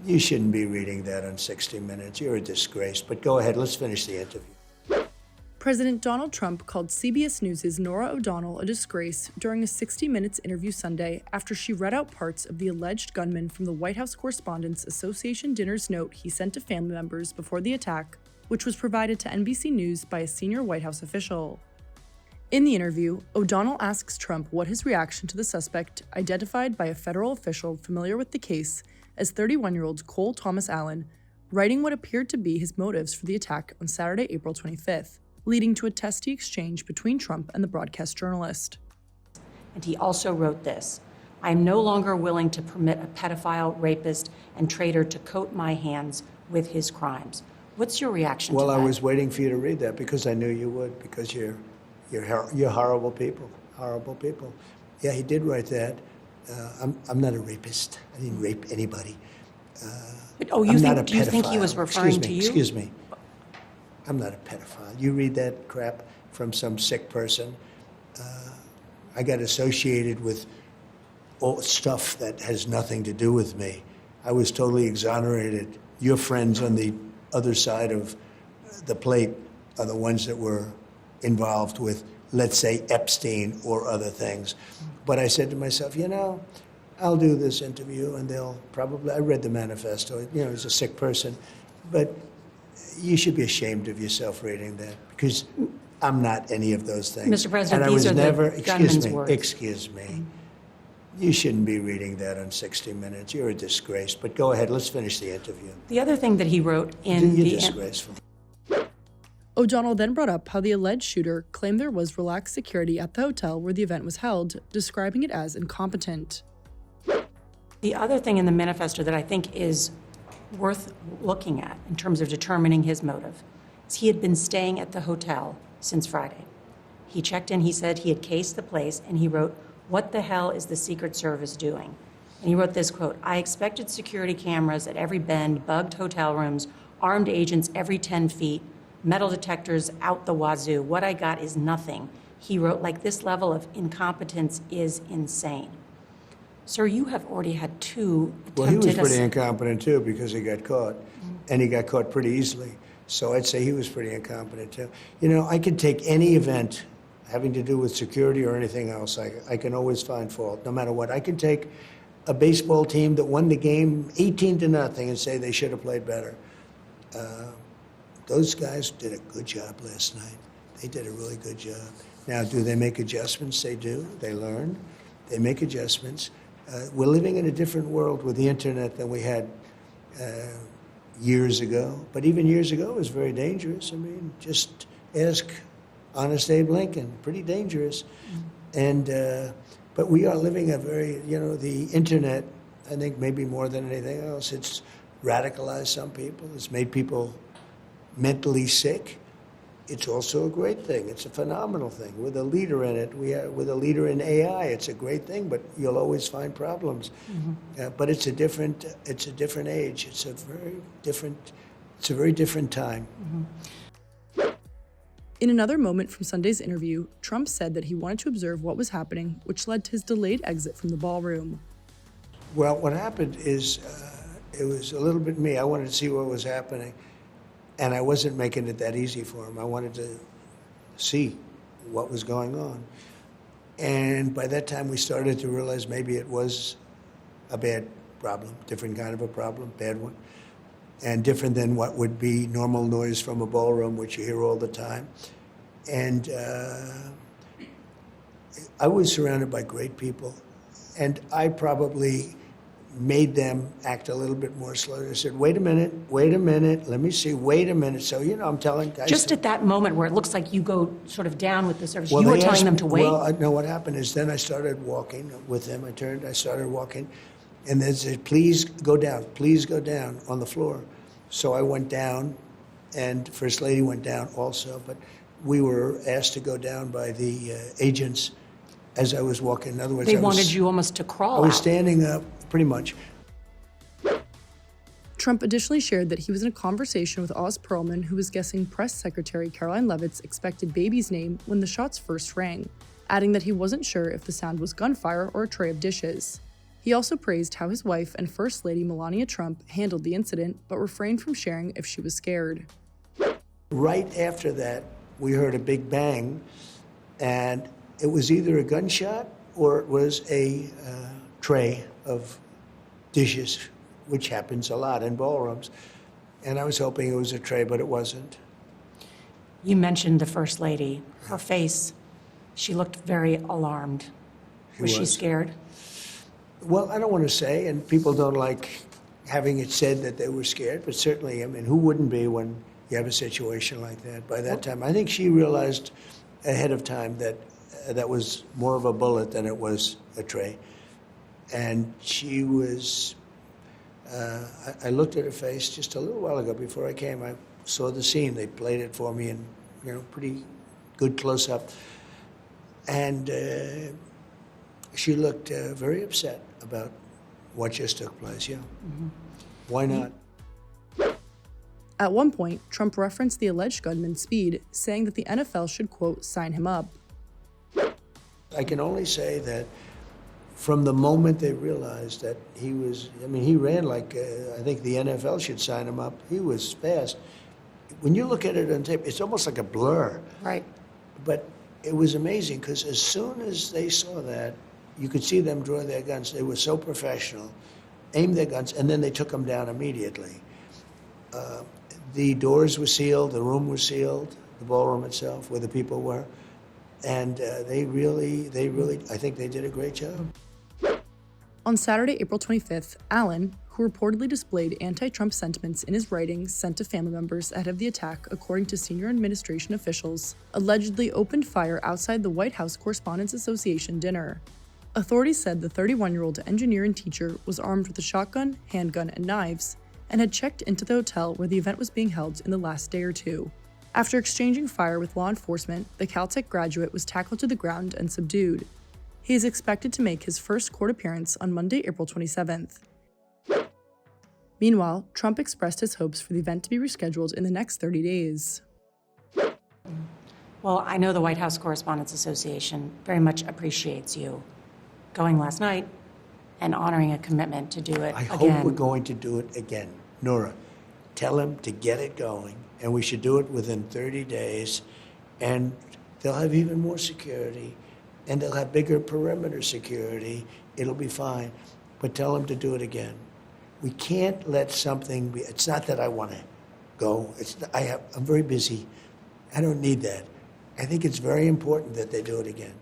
You shouldn't be reading that on 60 Minutes. You're a disgrace. But go ahead, let's finish the interview. President Donald Trump called CBS News' Norah O'Donnell a disgrace during a 60 Minutes interview Sunday after she read out parts of the alleged gunman from the White House Correspondents Association dinner's note he sent to family members before the attack, which was provided to NBC News by a senior White House official. In the interview, O'Donnell asks Trump what his reaction to the suspect, identified by a federal official familiar with the case as 31-year-old Cole Tomas Allen, writing what appeared to be his motives for the attack on Saturday, April 25th, leading to a testy exchange between Trump and the broadcast journalist. And he also wrote this: "I am no longer willing to permit a pedophile, rapist, and traitor to coat my hands with his crimes." What's your reaction to that? Well, I was waiting for you to read that because I knew you would, because you're horrible people, horrible people. Yeah, he did write that. I'm not a rapist. I didn't rape anybody. Do you think he was referring to you? Excuse me. I'm not a pedophile. You read that crap from some sick person. I got associated with all stuff that has nothing to do with me. I was totally exonerated. Your friends on the other side of the plate are the ones that were involved with, let's say, Epstein or other things. But I said to myself, I'll do this interview and they'll probably, I read the manifesto, as a sick person, but you should be ashamed of yourself reading that because I'm not any of those things. Mr. President, and these I was are never, the gunman's words. Excuse me. You shouldn't be reading that on 60 Minutes. You're a disgrace. But go ahead, let's finish the interview. The other thing that he wrote in You're the disgraceful. O'Donnell then brought up how the alleged shooter claimed there was relaxed security at the hotel where the event was held, describing it as incompetent. The other thing in the manifesto that I think is worth looking at in terms of determining his motive is he had been staying at the hotel since Friday. He checked in, he said he had cased the place, and he wrote, "What the hell is the Secret Service doing?" And he wrote this quote: "I expected security cameras at every bend, bugged hotel rooms, armed agents every 10 feet, metal detectors out the wazoo. What I got is nothing." He wrote, like, this level of incompetence is insane. Sir, you have already had two attempted... Well, he was pretty incompetent, too, because he got caught. And he got caught pretty easily. So I'd say he was pretty incompetent, too. I could take any event having to do with security or anything else. I can always find fault, no matter what. I can take a baseball team that won the game 18-0 and say they should have played better. Those guys did a good job last night. They did a really good job. Now, do they make adjustments? They do. They learn. They make adjustments. We're living in a different world with the internet than we had years ago. But even years ago, it was very dangerous. I mean, just ask Honest Abe Lincoln. Pretty dangerous. And but we are living a very, the internet, I think maybe more than anything else, it's radicalized some people. It's made people mentally sick. It's also a great thing. It's a phenomenal thing. We're the leader in it. We're the leader in AI. It's a great thing, but you'll always find problems. But it's a different age. It's a very different time. In another moment from Sunday's interview, Trump said that he wanted to observe what was happening, which led to his delayed exit from the ballroom. Well, what happened is it was a little bit me. I wanted to see what was happening. And I wasn't making it that easy for him. I wanted to see what was going on. And by that time, we started to realize maybe it was a bad problem, different kind of a problem, bad one, and different than what would be normal noise from a ballroom, which you hear all the time. And I was surrounded by great people, and I probably made them act a little bit more slowly. I said, wait a minute, let me see, wait a minute. So, I'm telling guys... Just at that moment where it looks like you go sort of down with the service, you were telling them to wait? Well, no, what happened is then I started walking with them. I started walking, and they said, please go down on the floor. So I went down, and First Lady went down also, but we were asked to go down by the agents as I was walking. In other words, they wanted you almost to crawl out. I was standing up, pretty much. Trump additionally shared that he was in a conversation with Oz Perlman, who was guessing Press Secretary Caroline Leavitt's expected baby's name when the shots first rang, adding that he wasn't sure if the sound was gunfire or a tray of dishes. He also praised how his wife and First Lady Melania Trump handled the incident, but refrained from sharing if she was scared. Right after that, we heard a big bang, and it was either a gunshot or it was a tray of dishes, which happens a lot in ballrooms. And I was hoping it was a tray, but it wasn't. You mentioned the First Lady. Her face, she looked very alarmed. Was she scared? Well, I don't want to say, and people don't like having it said that they were scared, but certainly, I mean, who wouldn't be when you have a situation like that? By that time, I think she realized ahead of time that that was more of a bullet than it was a tray. And she was, I looked at her face just a little while ago before I came. I saw the scene. They played it for me in, pretty good close-up. And she looked very upset about what just took place, yeah. Mm-hmm. Why not? At one point, Trump referenced the alleged gunman's speed, saying that the NFL should, quote, sign him up. I can only say that from the moment they realized that he was, he ran like, I think the NFL should sign him up. He was fast. When you look at it on tape, it's almost like a blur. Right. But it was amazing because as soon as they saw that, you could see them draw their guns. They were so professional, aimed their guns, and then they took them down immediately. The doors were sealed, the room was sealed, the ballroom itself, where the people were. And they really, I think they did a great job. On Saturday, April 25th, Allen, who reportedly displayed anti-Trump sentiments in his writings sent to family members ahead of the attack, according to senior administration officials, allegedly opened fire outside the White House Correspondents Association dinner. Authorities said the 31-year-old engineer and teacher was armed with a shotgun, handgun, and knives, and had checked into the hotel where the event was being held in the last day or two. After exchanging fire with law enforcement, the Caltech graduate was tackled to the ground and subdued. He is expected to make his first court appearance on Monday, April 27th. Meanwhile, Trump expressed his hopes for the event to be rescheduled in the next 30 days. Well, I know the White House Correspondents Association very much appreciates you going last night and honoring a commitment to do it I again. hope we're going to do it again. Norah, tell him to get it going, and we should do it within 30 days, and they'll have even more security, and they'll have bigger perimeter security. It'll be fine, but tell him to do it again. We can't let something be, it's not that I want to go. I'm very busy. I don't need that. I think it's very important that they do it again.